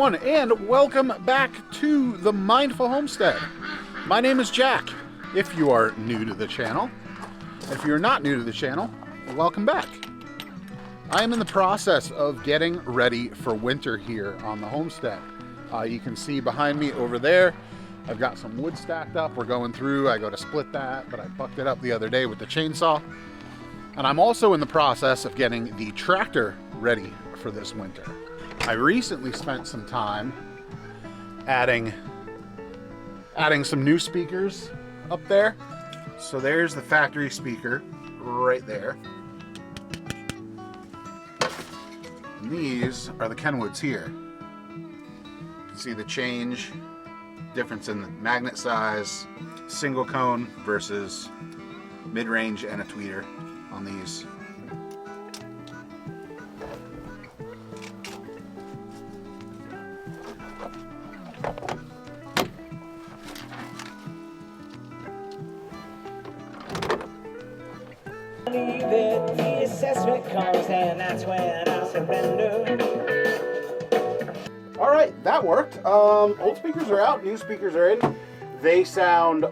everyone, and welcome back to the Mindful Homestead. My name is Jack, if you are new to the channel. If you're not new to the channel, welcome back. I am in the process of getting ready for winter here on the homestead. You can see behind me over there, I've got some wood stacked up. We're going through, I go to split that, but I bucked it up the other day with the chainsaw. And I'm also in the process of getting the tractor ready for this winter. I recently spent some time adding some new speakers up there. So there's the factory speaker right there. And these are the Kenwoods here. You can see the difference in the magnet size, single cone versus mid-range and a tweeter on these. The assessment comes and that's when I surrender. All right, that worked. Old speakers are out, new speakers are in. They sound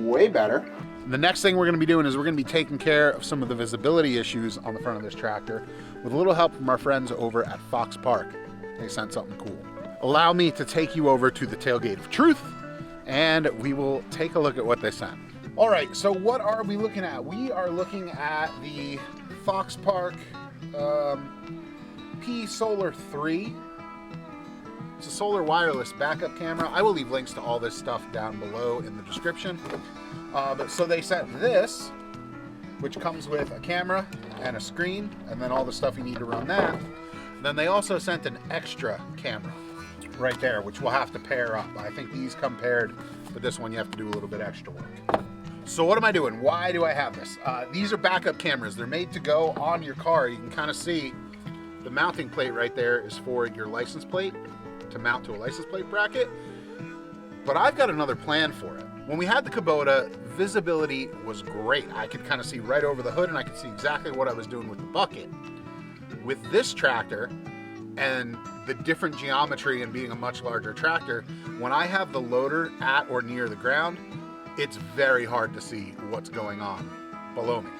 way better. The next thing we're gonna be doing is we're gonna be taking care of some of the visibility issues on the front of this tractor with a little help from our friends over at Foxpark. They sent something cool. Allow me to take you over to the tailgate of truth and we will take a look at what they sent. All right, so what are we looking at? We are looking at the Foxpark P Solar 3. It's a solar wireless backup camera. I will leave links to all this stuff down below in the description. So they sent this, which comes with a camera and a screen, and then all the stuff you need to run that. Then they also sent an extra camera right there, which we'll have to pair up. I think these come paired, but this one you have to do a little bit extra work. So what am I doing? Why do I have this? These are backup cameras. They're made to go on your car. You can kind of see the mounting plate right there is for your license plate, to mount to a license plate bracket. But I've got another plan for it. When we had the Kubota, visibility was great. I could kind of see right over the hood and I could see exactly what I was doing with the bucket. With this tractor and the different geometry and being a much larger tractor, when I have the loader at or near the ground, it's very hard to see what's going on below me.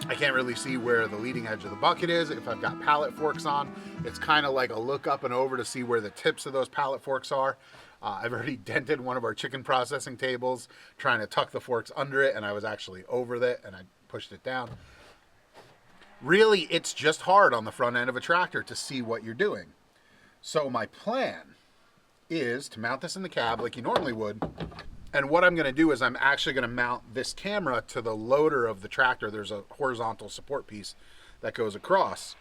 I can't really see where the leading edge of the bucket is. If I've got pallet forks on, it's kind of like a look up and over to see where the tips of those pallet forks are. I've already dented one of our chicken processing tables trying to tuck the forks under it, and I was actually over that and I pushed it down. Really, it's just hard on the front end of a tractor to see what you're doing. So my plan is to mount this in the cab like you normally would. And what I'm gonna do is I'm actually gonna mount this camera to the loader of the tractor. There's a horizontal support piece that goes across.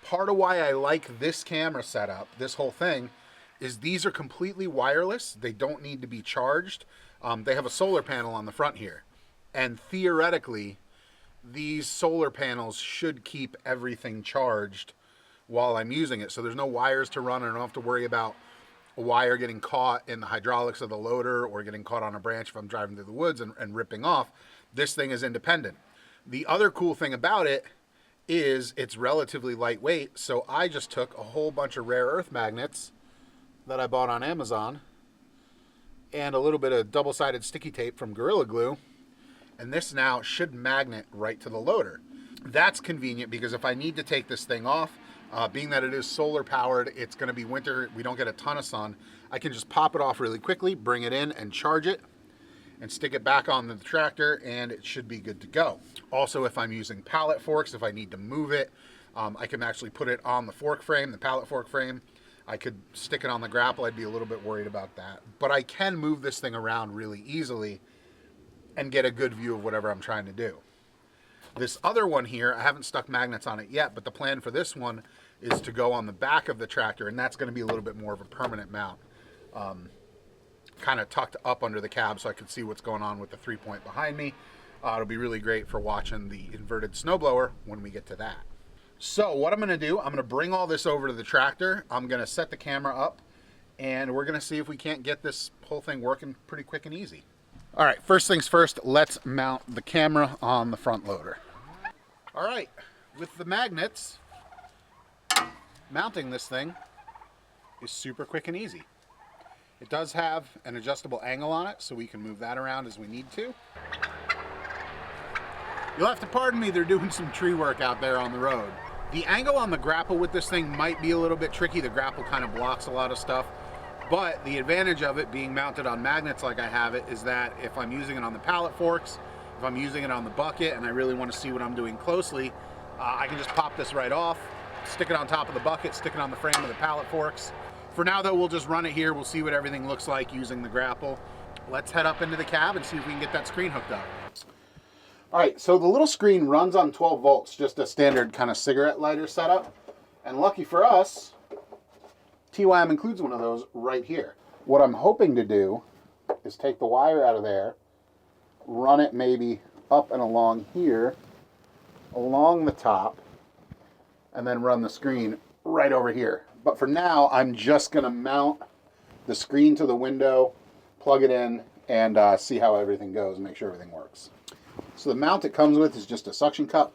Part of why I like this camera setup, this whole thing, is these are completely wireless. They don't need to be charged. They have a solar panel on the front here. And theoretically, these solar panels should keep everything charged while I'm using it. So there's no wires to run. I don't have to worry about a wire getting caught in the hydraulics of the loader or getting caught on a branch if I'm driving through the woods and ripping off. This thing is independent. The other cool thing about it is it's relatively lightweight. So I just took a whole bunch of rare earth magnets that I bought on Amazon and a little bit of double-sided sticky tape from Gorilla Glue. And this now should magnet right to the loader. That's convenient because if I need to take this thing off, being that it is solar powered, it's gonna be winter, we don't get a ton of sun, I can just pop it off really quickly, bring it in and charge it and stick it back on the tractor and it should be good to go. Also, if I'm using pallet forks, if I need to move it, I can actually put it on the fork frame, the pallet fork frame. I could stick it on the grapple, I'd be a little bit worried about that. But I can move this thing around really easily and get a good view of whatever I'm trying to do. This other one here, I haven't stuck magnets on it yet, but the plan for this one is to go on the back of the tractor, and that's gonna be a little bit more of a permanent mount. Kind of tucked up under the cab so I can see what's going on with the 3-point behind me. It'll be really great for watching the inverted snowblower when we get to that. So what I'm gonna do, I'm gonna bring all this over to the tractor, I'm gonna set the camera up, and we're gonna see if we can't get this whole thing working pretty quick and easy. All right, first things first, let's mount the camera on the front loader. All right, with the magnets mounting this thing, is super quick and easy. It does have an adjustable angle on it, so we can move that around as we need to. You'll have to pardon me, they're doing some tree work out there on the road. The angle on the grapple with this thing might be a little bit tricky. The grapple kind of blocks a lot of stuff, but the advantage of it being mounted on magnets like I have it is that if I'm using it on the Pallet Forks, if I'm using it on the bucket and I really want to see what I'm doing closely, I can just pop this right off, stick it on top of the bucket, stick it on the frame of the Pallet Forks. For now though, we'll just run it here. We'll see what everything looks like using the grapple. Let's head up into the cab and see if we can get that screen hooked up. All right, so the little screen runs on 12 volts, just a standard kind of cigarette lighter setup. And lucky for us, TYM includes one of those right here. What I'm hoping to do is take the wire out of there, run it maybe up and along here, along the top, and then run the screen right over here. But for now, I'm just gonna mount the screen to the window, plug it in, and see how everything goes and make sure everything works. So the mount it comes with is just a suction cup.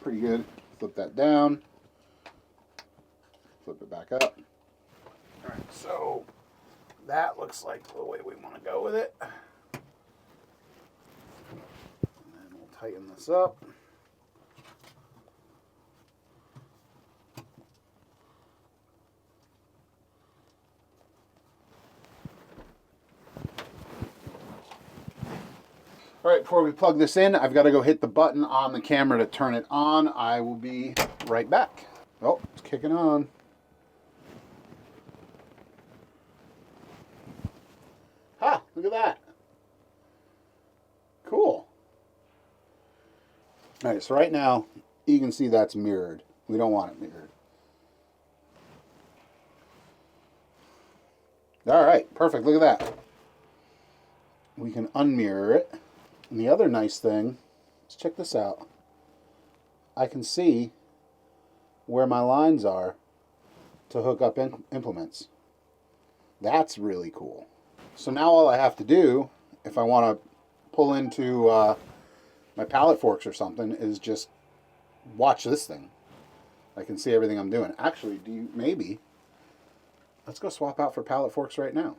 Pretty good. Flip that down. Flip it back up. All right, so that looks like the way we want to go with it. And then we'll tighten this up. All right, before we plug this in, I've got to go hit the button on the camera to turn it on. I will be right back. Oh, it's kicking on. Ha, look at that. Cool. All right, so right now, you can see that's mirrored. We don't want it mirrored. All right, perfect, look at that. We can unmirror it. And the other nice thing, let's check this out. I can see where my lines are to hook up implements. That's really cool. So now all I have to do, if I want to pull into my Pallet Forks or something, is just watch this thing. I can see everything I'm doing. Actually, maybe, let's go swap out for Pallet Forks right now.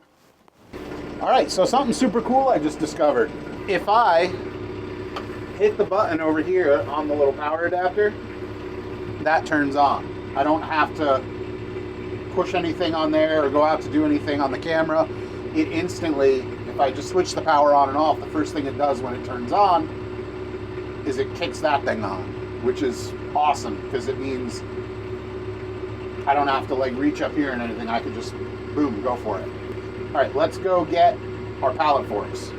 All right, so something super cool I just discovered. If I hit the button over here on the little power adapter, that turns on. I don't have to push anything on there or go out to do anything on the camera. It instantly, if I just switch the power on and off, the first thing it does when it turns on is it kicks that thing on, which is awesome because it means I don't have to like reach up here and anything. I can just, boom, go for it. All right, let's go get our Pallet Forks.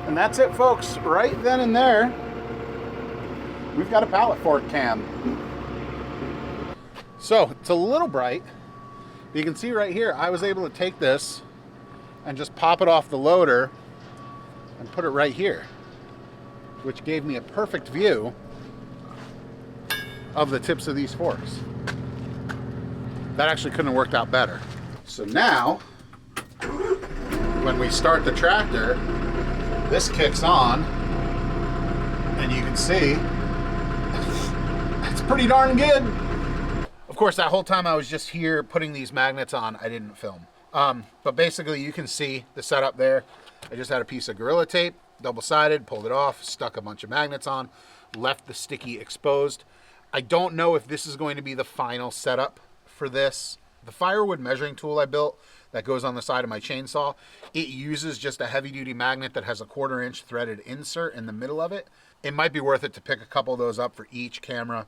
And that's it, folks. Right then and there, we've got a Pallet Fork cam. So it's a little bright, but you can see right here, I was able to take this and just pop it off the loader and put it right here, which gave me a perfect view of the tips of these forks. That actually couldn't have worked out better. So now, when we start the tractor, this kicks on, and you can see it's pretty darn good. Of course, that whole time I was just here putting these magnets on, I didn't film. But basically you can see the setup there. I just had a piece of Gorilla Tape, double-sided, pulled it off, stuck a bunch of magnets on, left the sticky exposed. I don't know if this is going to be the final setup for this. The firewood measuring tool I built that goes on the side of my chainsaw, it uses just a heavy-duty magnet that has a 1/4 inch threaded insert in the middle of it. It might be worth it to pick a couple of those up for each camera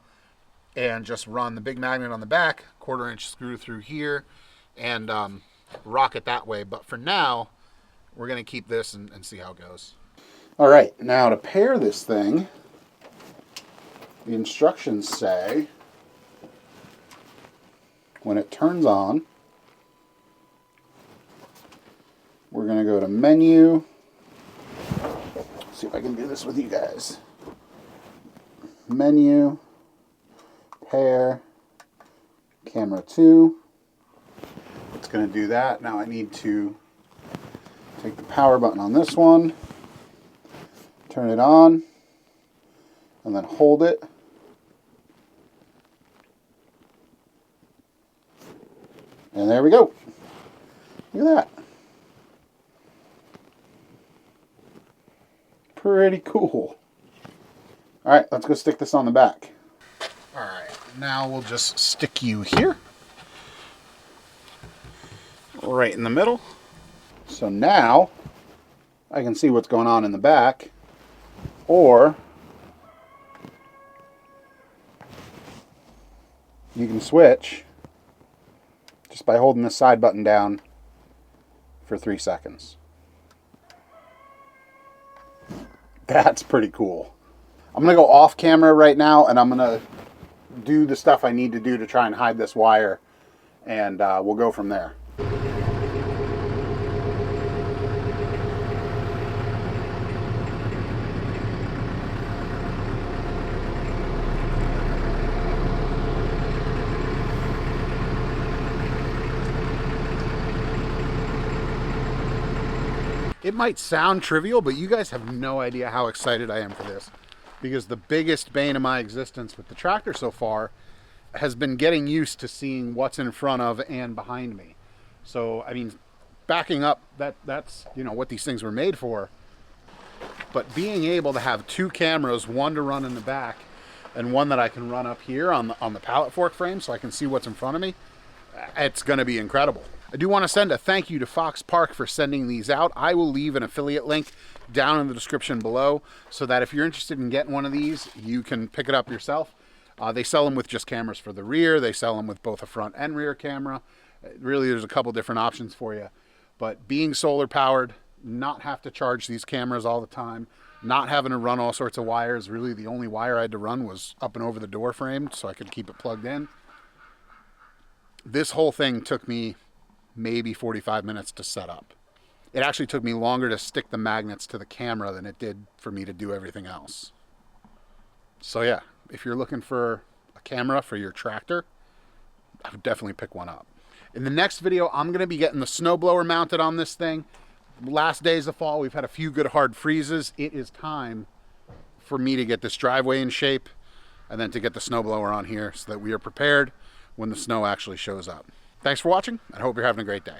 and just run the big magnet on the back, 1/4 inch screw through here, and rock it that way. But for now, we're going to keep this and see how it goes. All right, now to pair this thing, the instructions say when it turns on, we're going to go to menu. Let's see if I can do this with you guys. Menu, pair, camera 2. It's going to do that. Now I need to take the power button on this one, turn it on, and then hold it. And there we go. Look at that. Pretty cool. All right, let's go stick this on the back. All right, now we'll just stick you here, right in the middle. So now I can see what's going on in the back, or you can switch just by holding the side button down for 3 seconds. That's pretty cool. I'm going to go off camera right now, and I'm going to do the stuff I need to do to try and hide this wire, and we'll go from there. It might sound trivial, but you guys have no idea how excited I am for this, because the biggest bane of my existence with the tractor so far has been getting used to seeing what's in front of and behind me. So, I mean, backing up, that's, you know, what these things were made for. But being able to have 2 cameras, one to run in the back and one that I can run up here on the pallet fork frame so I can see what's in front of me, it's going to be incredible. I do want to send a thank you to Foxpark for sending these out. I will leave an affiliate link down in the description below so that if you're interested in getting one of these, you can pick it up yourself. They sell them with just cameras for the rear. They sell them with both a front and rear camera. Really, there's a couple different options for you. But being solar powered, not have to charge these cameras all the time, not having to run all sorts of wires. Really, the only wire I had to run was up and over the door frame so I could keep it plugged in. This whole thing took me maybe 45 minutes to set up. It actually took me longer to stick the magnets to the camera than it did for me to do everything else. So yeah, if you're looking for a camera for your tractor, I would definitely pick one up. In the next video, I'm going to be getting the snowblower mounted on this thing. Last days of fall, we've had a few good hard freezes. It is time for me to get this driveway in shape and then to get the snowblower on here so that we are prepared when the snow actually shows up. Thanks for watching. I hope you're having a great day.